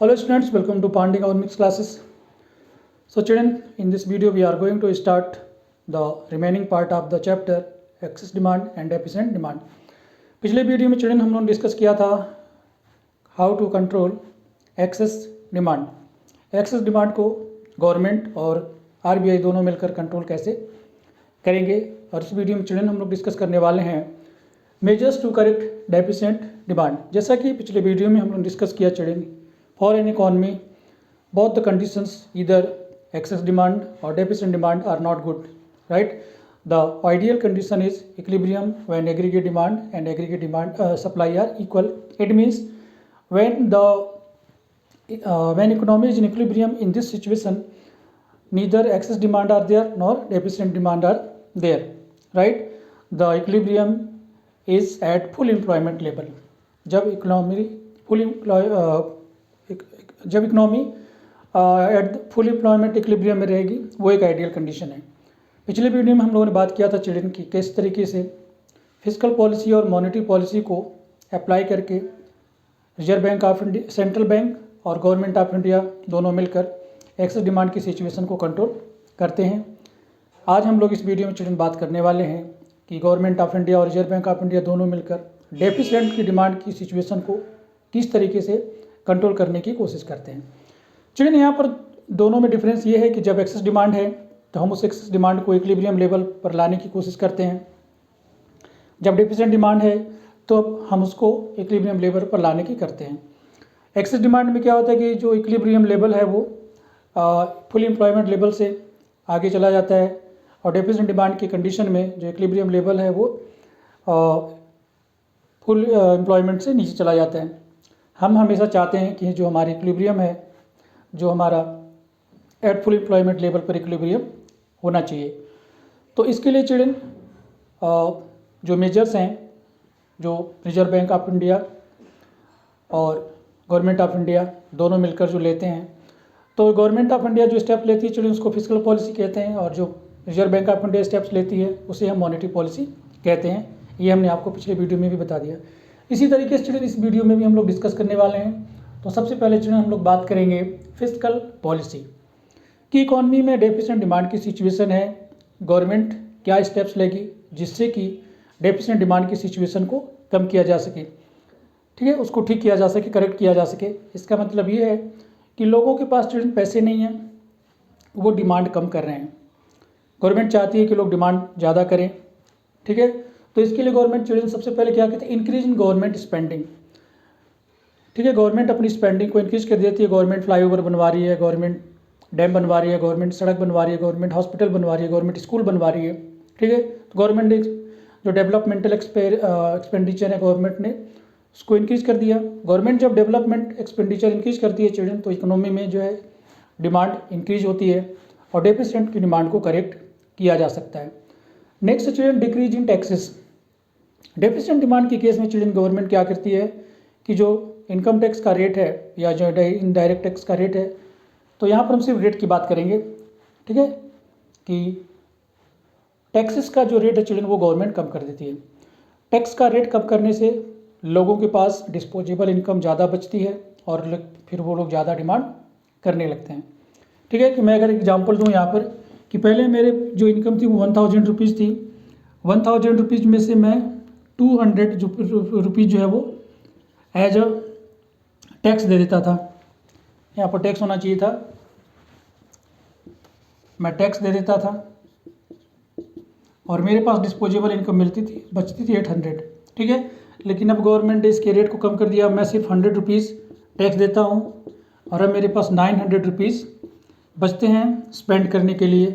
Hello students, welcome to Pandey Economics classes. So children, in this video we are going to start the remaining part of the chapter excess demand and deficient demand. पिछले video में children हम लोगों ने discuss किया था how to control excess demand. Excess demand को government और RBI दोनों मिलकर कंट्रोल कैसे करेंगे, और इस वीडियो में चिल्ड्रन हम लोग डिस्कस करने वाले हैं measures to correct deficient demand. जैसा कि पिछले वीडियो में हम लोग डिस्कस किया children, for an economy both the conditions either excess demand or deficient demand are not good, right? The ideal condition is equilibrium when aggregate demand and aggregate demand supply are equal. It means when economy is in equilibrium, in this situation neither excess demand are there nor deficient demand are there, right? The equilibrium is at full employment level. जब economy at full employment equilibrium में रहेगी, वो एक ideal condition है. पिछले video में हम लोगों ने बात किया था चिल्ड्रन की किस तरीके से फिजिकल पॉलिसी और मॉनेटरी पॉलिसी को अप्लाई करके reserve bank of India, central bank और गवर्नमेंट ऑफ इंडिया दोनों मिलकर एक्सेस डिमांड की सिचुएशन को कंट्रोल करते हैं. आज हम लोग इस वीडियो में चिल्ड्रन बात करने वाले हैं कि गवर्नमेंट ऑफ इंडिया और रिजर्व बैंक ऑफ इंडिया दोनों मिलकर डेफिशिएंट की डिमांड की सिचुएशन को किस तरीके से कंट्रोल करने की कोशिश करते हैं. चिल्ड्रन यहाँ पर दोनों में डिफरेंस ये है कि जब एक्सेस डिमांड है तो हम उस एक्सेस डिमांड को इक्विलिब्रियम लेवल पर लाने की कोशिश करते हैं. जब डेफिशिएंट डिमांड है तो हम उसको इक्विलिब्रियम लेवल पर लाने की करते हैं. एक्सेस डिमांड में क्या होता है कि जो इक्विलिब्रियम लेवल है वो फुल एम्प्लॉयमेंट लेवल से आगे चला जाता है, और डेफिशिएंट डिमांड की कंडीशन में जो इक्विलिब्रियम लेवल है वो फुल एम्प्लॉयमेंट से नीचे चला जाता है. हम हमेशा चाहते हैं कि जो हमारी इक्विलिब्रियम है, जो हमारा एट फुल एम्प्लॉयमेंट लेवल पर इक्विलिब्रियम होना चाहिए. तो इसके लिए चिल्ड्रन जो मेजर्स हैं जो रिजर्व बैंक ऑफ इंडिया और गवर्नमेंट ऑफ इंडिया दोनों मिलकर जो लेते हैं, तो गवर्नमेंट ऑफ इंडिया जो स्टेप लेती है चिल्ड्रन उसको फिजिकल पॉलिसी कहते हैं, और जो reserve bank of India steps लेती है उसे हम मॉनेटरी पॉलिसी कहते हैं. ये हमने आपको पिछले वीडियो में भी बता दिया. इसी तरीके से चिल्ड्रन इस वीडियो में भी हम लोग डिस्कस करने वाले हैं. तो सबसे पहले चिल्ड्रन हम लोग बात करेंगे फिजिकल पॉलिसी की. इकॉनमी में डेफिशिएंट डिमांड की सिचुएशन है, गवर्नमेंट क्या स्टेप्स लेगी जिससे कि डेफिशिएंट डिमांड की सिचुएशन को कम किया जा सके, ठीक है, उसको ठीक किया जा सके, करेक्ट किया जा सके. इसका मतलब ये है कि लोगों के पास चिल्ड्रन पैसे नहीं हैं, वो डिमांड कम कर रहे हैं. गवर्नमेंट चाहती है कि लोग डिमांड ज़्यादा करें, ठीक है. तो इसके लिए गवर्नमेंट चिल्ड्रन सबसे पहले क्या कहते हैं, इंक्रीज इन गवर्नमेंट स्पेंडिंग, ठीक है. गवर्नमेंट अपनी स्पेंडिंग को इंक्रीज कर देती है. गवर्नमेंट फ्लाईओवर बनवा रही है, गवर्नमेंट डैम बनवा रही है, गवर्नमेंट सड़क बनवा रही है, गवर्नमेंट हॉस्पिटल बनवा रही है, गवर्नमेंट स्कूल बनवा रही है, ठीक है. तो गवर्नमेंट ने जो डेवलपमेंटल एक्सपेंडिचर है गवर्नमेंट ने उसको इंक्रीज कर दिया. गवर्नमेंट जब डेवलपमेंट एक्सपेंडिचर इंक्रीज करती है चिल्ड्रन, तो इकोनॉमी में जो है डिमांड इंक्रीज होती है और डेफिशिएंट की डिमांड को करेक्ट किया जा सकता है. Next children decrease in taxes. Deficient demand के केस में चिल्ड्रन गवर्नमेंट क्या करती है कि जो इनकम टैक्स का रेट है या जो इनडायरेक्ट टैक्स का रेट है, तो यहाँ पर हम सिर्फ रेट की बात करेंगे, ठीक है, कि टैक्सेस का जो रेट है चिल्ड्रन वो गवर्नमेंट कम कर देती है. टैक्स का रेट कम करने से लोगों के पास डिस्पोजेबल इनकम ज़्यादा बचती है और फिर वो लोग ज़्यादा डिमांड करने लगते हैं, ठीक है. कि मैं अगर एग्जांपल दूँ यहाँ पर कि पहले मेरे जो इनकम थी वो 1000 रुपीज़ थी. 1000 रुपीज़ में से मैं 200 रुपीज़ जो है वो एज अ टैक्स दे देता था. यहाँ पर टैक्स होना चाहिए था, मैं टैक्स दे देता था और मेरे पास डिस्पोजेबल इनकम बचती थी 800, ठीक है. लेकिन अब गवर्नमेंट ने इसके रेट को कम कर दिया. मैं सिर्फ 100 रुपीज़ टैक्स देता हूँ और अब मेरे पास 900 रुपीज़ बचते हैं स्पेंड करने के लिए.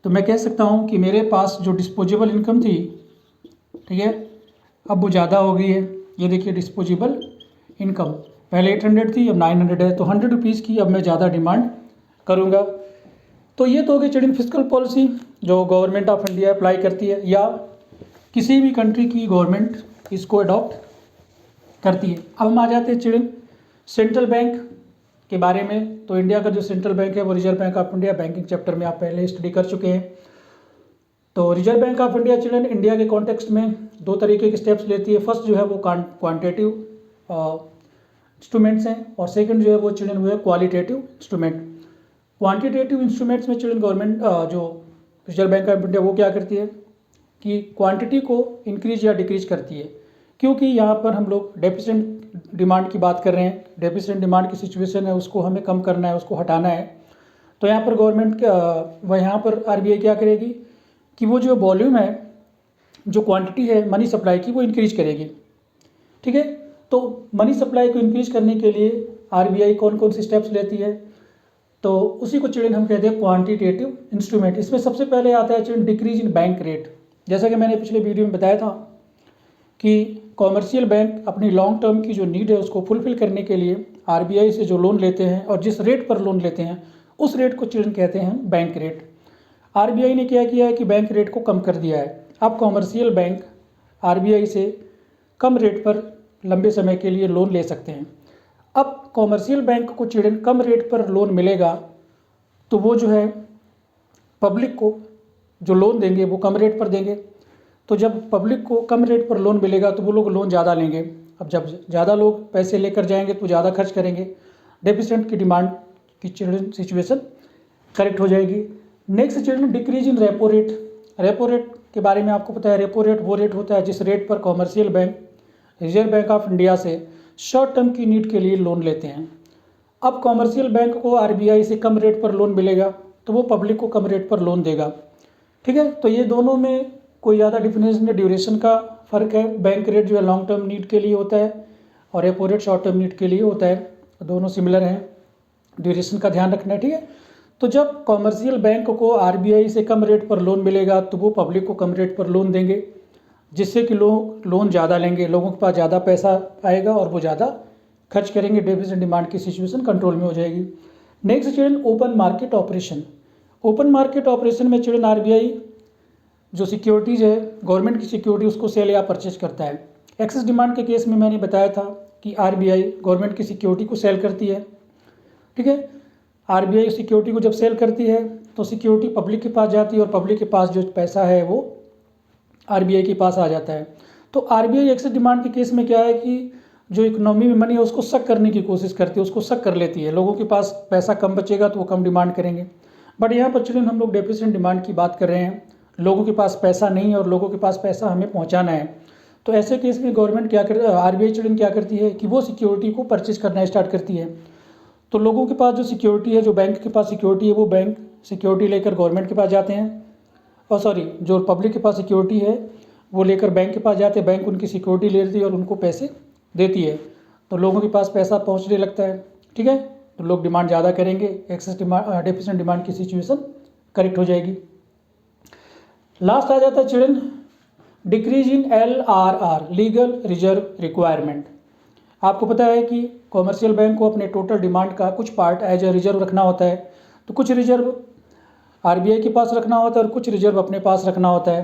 तो मैं कह सकता हूँ कि मेरे पास जो डिस्पोजेबल इनकम थी, ठीक है, अब वो ज़्यादा हो गई है. ये देखिए डिस्पोजेबल इनकम पहले 800 थी, अब 900 है, तो 100 रुपीज़ की अब मैं ज़्यादा डिमांड करूँगा. तो ये तो हो गई चिल्ड्रन फिजिकल पॉलिसी जो गवर्नमेंट ऑफ इंडिया अप्लाई करती है या किसी भी कंट्री की गवर्नमेंट इसको अडॉप्ट करती है. अब हम आ जाते हैं चिल्ड्रन सेंट्रल बैंक के बारे में. तो इंडिया का जो सेंट्रल बैंक है वो reserve bank of India, banking chapter में आप पहले स्टडी कर चुके हैं. तो reserve bank of India children India के कॉन्टेक्स्ट में दो तरीके के स्टेप्स लेती है. फर्स्ट जो है वो क्वांटिटेटिव इंस्ट्रूमेंट्स हैं, और सेकंड जो है वो चिल्ड्रन वो है क्वालिटेटिव इंस्ट्रूमेंट। क्वांटिटेटिव इंस्ट्रूमेंट्स में चिल्ड्रन गवर्नमेंट जो रिजर्व बैंक ऑफ इंडिया वो क्या करती है कि क्वांटिटी को इंक्रीज या डिक्रीज करती है, क्योंकि यहाँ पर हम लोग डेफिसिएंट डिमांड की बात कर रहे हैं। डेफिसिएंट डिमांड की सिचुएशन है, उसको हमें कम करना है, उसको हटाना है। तो यहाँ पर गवर्नमेंट यहाँ पर आरबीआई क्या करेगी कि वो जो वॉल्यूम है, जो क्वांटिटी है मनी सप्लाई की, वो इंक्रीज करेगी। ठीक है, तो मनी सप्लाई को इंक्रीज करने के लिए आरबीआई कौन कौन सी स्टेप्स लेती है, तो उसी को चिल्ड्रन हम कहते हैं क्वांटिटेटिव इंस्ट्रूमेंट। इसमें सबसे पहले आता है children decrease in bank rate. जैसा कि मैंने पिछले वीडियो में बताया था कि कॉमर्शियल बैंक अपनी लॉन्ग टर्म की जो नीड है उसको फुलफिल करने के लिए आरबीआई से जो लोन लेते हैं और जिस रेट पर लोन लेते हैं उस रेट को चिल्ड्रन कहते हैं बैंक रेट। आरबीआई ने क्या किया है कि बैंक रेट को कम कर दिया है। अब कॉमर्शियल बैंक आरबीआई से कम रेट पर लंबे समय के लिए लोन ले सकते हैं। अब कॉमर्शियल बैंक को चिल्ड्रन कम रेट पर लोन मिलेगा तो वो जो है पब्लिक को जो लोन देंगे वो कम रेट पर देंगे। तो जब पब्लिक को कम रेट पर लोन मिलेगा तो वो लोग लोन ज़्यादा लेंगे। अब जब ज़्यादा लोग पैसे लेकर जाएंगे तो ज़्यादा खर्च करेंगे, डेफिसिएंट की डिमांड की चिल्ड्रन सिचुएशन करेक्ट हो जाएगी। Next children decrease in repo rate. Repo rate के बारे में आपको पता है, रेपो रेट वो रेट होता है जिस रेट पर commercial bank reserve bank of India से शॉर्ट टर्म की नीड के लिए लोन लेते हैं। अब कॉमर्शियल बैंक को आरबीआई से कम रेट पर लोन मिलेगा तो वो पब्लिक को कम रेट पर लोन देगा। ठीक है, तो ये दोनों में कोई ज़्यादा डिफरेंस नहीं, ड्यूरेशन का फ़र्क है। बैंक रेट जो है लॉन्ग टर्म नीड के लिए होता है और repo rate short term need के लिए होता है, दोनों सिमिलर हैं, ड्यूरेशन का ध्यान रखना है। ठीक है, तो जब कॉमर्शियल बैंक को आरबीआई से कम रेट पर लोन मिलेगा तो वो पब्लिक को कम रेट पर लोन देंगे, जिससे कि लोग लोन ज़्यादा लेंगे, लोगों के पास ज़्यादा पैसा आएगा और वो ज़्यादा खर्च करेंगे, डेफिसिएंट डिमांड की सिचुएशन कंट्रोल में हो जाएगी। Next children open market operation. Open market operation में चिल्ड्रन आरबीआई जो सिक्योरिटीज़ है, गवर्नमेंट की सिक्योरिटी, उसको सेल या परचेज करता है। एक्सेस डिमांड के केस में मैंने बताया था कि आरबीआई गवर्नमेंट की सिक्योरिटी को सेल करती है। ठीक है, आरबीआई सिक्योरिटी को जब सेल करती है तो सिक्योरिटी पब्लिक के पास जाती है और पब्लिक के पास जो पैसा है वो आरबीआई के पास आ जाता है। तो आरबीआई एक्सेस डिमांड के केस में क्या है कि जो इकोनॉमी में मनी है उसको सक करने की कोशिश करती है, उसको सक कर लेती है। लोगों के पास पैसा कम बचेगा तो वो कम डिमांड करेंगे। बट यहाँ पर चिल्ड्रन हम लोग डेफिसिएंट डिमांड की बात कर रहे हैं, लोगों के पास पैसा नहीं है और लोगों के पास पैसा हमें पहुँचाना है। तो ऐसे केस में गवर्नमेंट क्या कर आरबीआई चिल्ड्रन क्या करती है कि वो सिक्योरिटी को परचेज करना स्टार्ट करती है। तो लोगों के पास जो सिक्योरिटी है, जो बैंक के पास सिक्योरिटी है, वो बैंक सिक्योरिटी लेकर गवर्नमेंट के पास जाते हैं, और सॉरी जो पब्लिक के पास सिक्योरिटी है वो लेकर बैंक के पास जाते हैं, बैंक उनकी सिक्योरिटी ले लेती है और उनको पैसे देती है। तो लोगों के पास पैसा पहुंचने लगता है। ठीक है, तो लोग डिमांड ज़्यादा करेंगे, एक्सेस डिमांड डेफिसिएंट डिमांड की सिचुएशन करेक्ट हो जाएगी। लास्ट आ जाता है children decrease in LRR, legal reserve requirement. आपको पता है कि कॉमर्शियल बैंक को अपने टोटल डिमांड का कुछ पार्ट एज ए रिजर्व रखना होता है। तो कुछ रिजर्व आरबीआई के पास रखना होता है और कुछ रिजर्व अपने पास रखना होता है।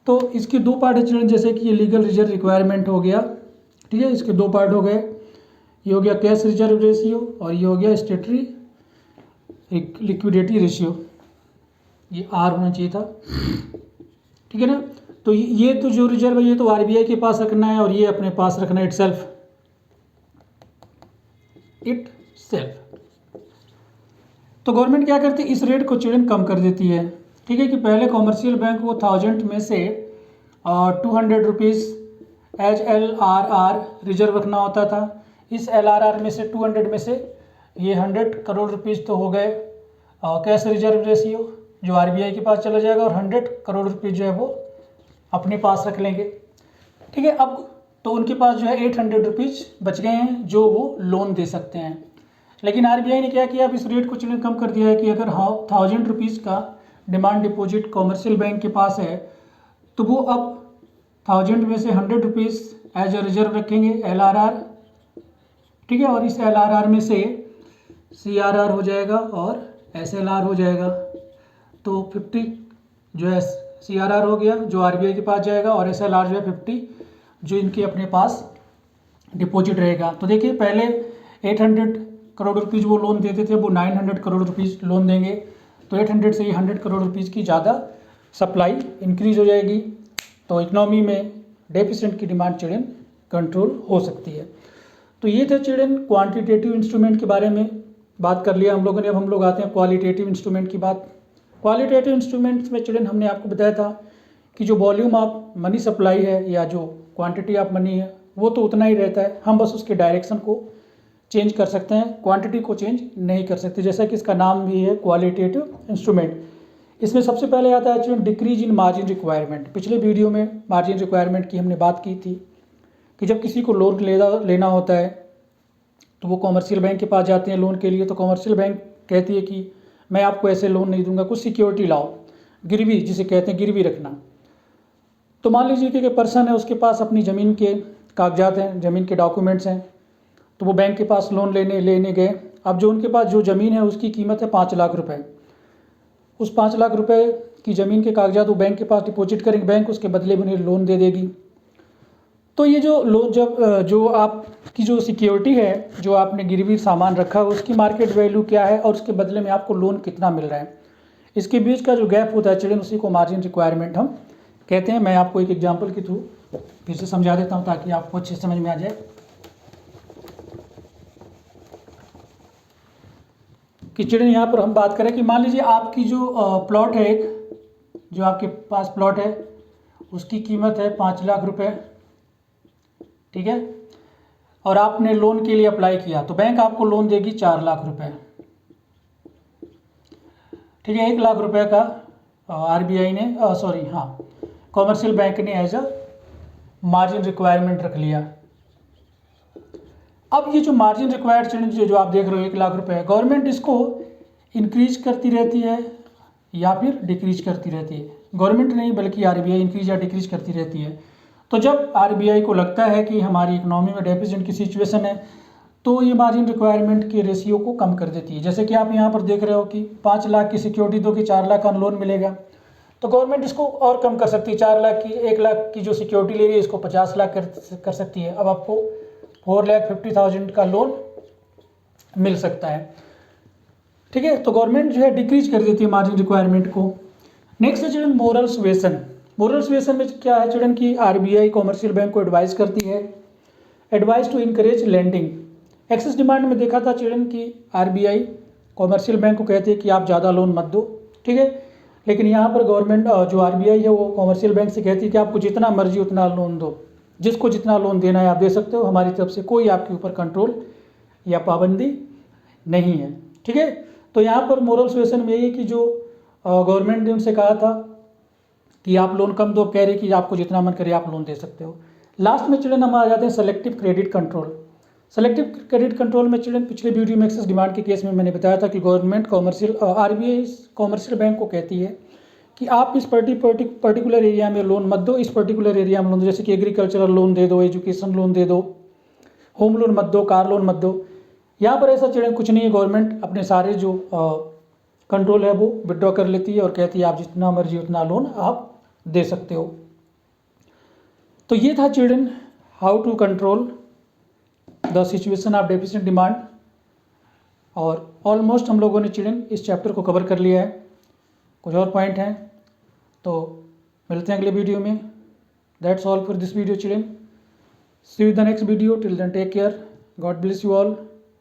तो इसके दो पार्ट है चिल्ड्रन, जैसे कि ये लीगल रिजर्व रिक्वायरमेंट हो गया। ठीक है, इसके दो पार्ट हो गए, ये हो गया कैश रिजर्व रेशियो और ये हो गया स्टेटरी लिक्विडिटी रेशियो। ये R होना चाहिए था। ठीक है ना, तो ये तो जो रिजर्व है ये तो आरबीआई के पास रखना है और ये अपने पास रखना है इटसेल्फ। तो गवर्नमेंट क्या करती है, इस रेट को चिल्ड्रन कम कर देती है। ठीक है, कि पहले कॉमर्शियल बैंक को 1000 में से 200 रुपीज़ एज LRR रिजर्व रखना होता था। इस LRR में से 200 में से ये 100 करोड़ रुपीज़ तो हो गए कैश रिजर्व रेशियो जो आरबीआई के पास चला जाएगा, और 100 करोड़ रुपीज़ जो है वो अपने पास रख लेंगे। ठीक है, अब तो उनके पास जो है 800 रुपीज़ बच गए हैं जो वो लोन दे सकते हैं। लेकिन आरबीआई ने क्या किया, अब इस रेट को चिल्ड्रन कम कर दिया है कि अगर 1000 रुपीज़ का डिमांड डिपॉजिट कॉमर्शियल बैंक के पास है तो वो अब 1000 में से 100 रुपीज़ एज ए रिजर्व रखेंगे LRR। ठीक है, और इस LRR में से CRR हो जाएगा और SLR हो जाएगा। तो 50 जो है CRR हो गया जो आरबीआई के पास जाएगा, और SLR जो है 50 जो इनके अपने पास डिपॉजिट रहेगा। तो देखिए पहले 800 करोड़ रुपीज़ वो लोन देते थे, वो 900 करोड़ रुपीज़ लोन देंगे। तो 800 से ये 100 करोड़ रुपीज़ की ज़्यादा सप्लाई इंक्रीज हो जाएगी। तो इकनॉमी में डेफिसिएंट की डिमांड चिल्ड्रन कंट्रोल हो सकती है। तो ये थे चिल्ड्रन क्वांटिटेटिव इंस्ट्रूमेंट के बारे में बात कर लिया हम लोगों ने। अब हम लोग आते हैं क्वालिटेटिव इंस्ट्रूमेंट की बात। क्वालिटेटिव इंस्ट्रूमेंट्स में चिल्ड्रन हमने आपको बताया था कि जो वॉल्यूम ऑफ मनी सप्लाई है या जो क्वांटिटी ऑफ मनी है वो तो उतना ही रहता है, हम बस उसके डायरेक्शन को चेंज कर सकते हैं, क्वांटिटी को चेंज नहीं कर सकते, जैसा कि इसका नाम भी है क्वालिटेटिव इंस्ट्रूमेंट। इसमें सबसे पहले आता है children decrease in margin requirement. पिछले वीडियो में मार्जिन रिक्वायरमेंट की हमने बात की थी कि जब किसी को लोन लेना होता है तो वो कॉमर्शियल बैंक के पास जाते हैं लोन के लिए, तो कॉमर्शियल बैंक कहती है कि मैं आपको ऐसे लोन नहीं दूंगा, कुछ सिक्योरिटी लाओ, गिरवी जिसे कहते हैं गिरवी रखना। तो मान लीजिए कि एक पर्सन है, उसके पास अपनी ज़मीन के कागजात हैं, ज़मीन के डॉक्यूमेंट्स हैं, तो वो बैंक के पास लोन लेने गए। अब जो उनके पास जो ज़मीन है उसकी कीमत है 5 लाख रुपए। उस 5 लाख रुपए की ज़मीन के कागजात वो बैंक के पास डिपॉजिट करेंगे, बैंक उसके बदले में उन्हें लोन दे देगी। तो ये जो लोन जो आपकी जो सिक्योरिटी है, जो आपने गिरवी सामान रखा है, उसकी मार्केट वैल्यू क्या है और उसके बदले में आपको लोन कितना मिल रहा है, इसके बीच का जो गैप होता है चिल्ड्रन, उसी को मार्जिन रिक्वायरमेंट हम कहते हैं। मैं आपको एक एग्जांपल के थ्रू फिर से समझा देता हूं ताकि आपको अच्छे समझ में आ जाए कि चिल्ड्रन यहाँ पर हम बात करें कि मान लीजिए आपकी जो प्लॉट है, एक जो आपके पास प्लॉट है उसकी कीमत है 5 लाख रुपए, ठीक है, और आपने लोन के लिए अप्लाई किया तो बैंक आपको लोन देगी 4 लाख रुपए, ठीक है। 1 लाख रुपए का आरबीआई ने कॉमर्शियल बैंक ने एज अ मार्जिन रिक्वायरमेंट रख लिया। अब ये जो मार्जिन रिक्वायर्ड चिल्ड्रन जो आप देख रहे हो 1 लाख रुपए, गवर्नमेंट इसको इंक्रीज करती रहती है या फिर डिक्रीज करती रहती है। गवर्नमेंट नहीं बल्कि आरबीआई इंक्रीज या डिक्रीज करती रहती है। तो जब आरबीआई को लगता है कि हमारी इकोनॉमी में डेफिसिट की सिचुएशन है तो ये मार्जिन रिक्वायरमेंट के रेशियो को कम कर देती है। जैसे कि आप यहाँ पर देख रहे हो कि 5 लाख की सिक्योरिटी दो कि 4 लाख का लोन मिलेगा, तो गवर्नमेंट इसको और कम कर सकती है। 4 लाख की 1 लाख की जो सिक्योरिटी ले रही है इसको 50 लाख कर सकती है। अब आपको 4,50,000 का लोन मिल सकता है, ठीक है। तो गवर्नमेंट जो है डिक्रीज कर देती है मार्जिन रिक्वायरमेंट को। नेक्स्ट है children moral suasion. Moral suasion में क्या है चिल्ड्रन की आरबीआई कॉमर्शियल बैंक को एडवाइस करती है, advice to encourage lending. Excess demand में देखा था चिल्ड्रन की आरबीआई कॉमर्शियल बैंक को कहती है कि आप ज़्यादा लोन मत दो, ठीक है। लेकिन यहाँ पर गवर्नमेंट जो आरबीआई है वो कॉमर्शियल बैंक से कहती है कि आपको जितना मर्जी उतना लोन दो, जिसको जितना लोन देना है आप दे सकते हो, हमारी तरफ से कोई आपके ऊपर कंट्रोल या पाबंदी नहीं है, ठीक है। तो यहाँ पर मोरल सुएसन में यही है कि जो गवर्नमेंट ने उनसे कहा था कि आप लोन कम दो, कह रहे कि आपको जितना मन करे आप लोन दे सकते हो। लास्ट में चिल्ड्रन हम आ जाते हैं selective credit control. Selective credit control में चिल्ड्रन पिछले वीडियो में एक्सेस डिमांड के केस में मैंने बताया था कि गवर्नमेंट आरबीआई कॉमर्शियल बैंक को कहती है कि आप इस पर्टिकुलर एरिया में लोन मत दो, इस पर्टिकुलर एरिया में लोन दो, जैसे कि एग्रीकल्चरल लोन दे दो, एजुकेशन लोन दे दो, होम लोन मत दो, कार लोन मत दो। यहाँ पर ऐसा चिल्ड्रन कुछ नहीं है, गवर्नमेंट अपने सारे जो कंट्रोल है वो विड्रॉ कर लेती है और कहती है आप जितना मर्जी उतना लोन आप दे सकते हो। तो ये था children how to control the situation of deficit demand, और ऑलमोस्ट हम लोगों ने चिल्ड्रन इस चैप्टर को कवर कर लिया है। कुछ और पॉइंट हैं तो मिलते हैं अगले वीडियो में। That's all for this video children, see you the next video, till then take care, God bless you all,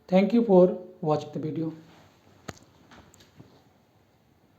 thank you for watching the video.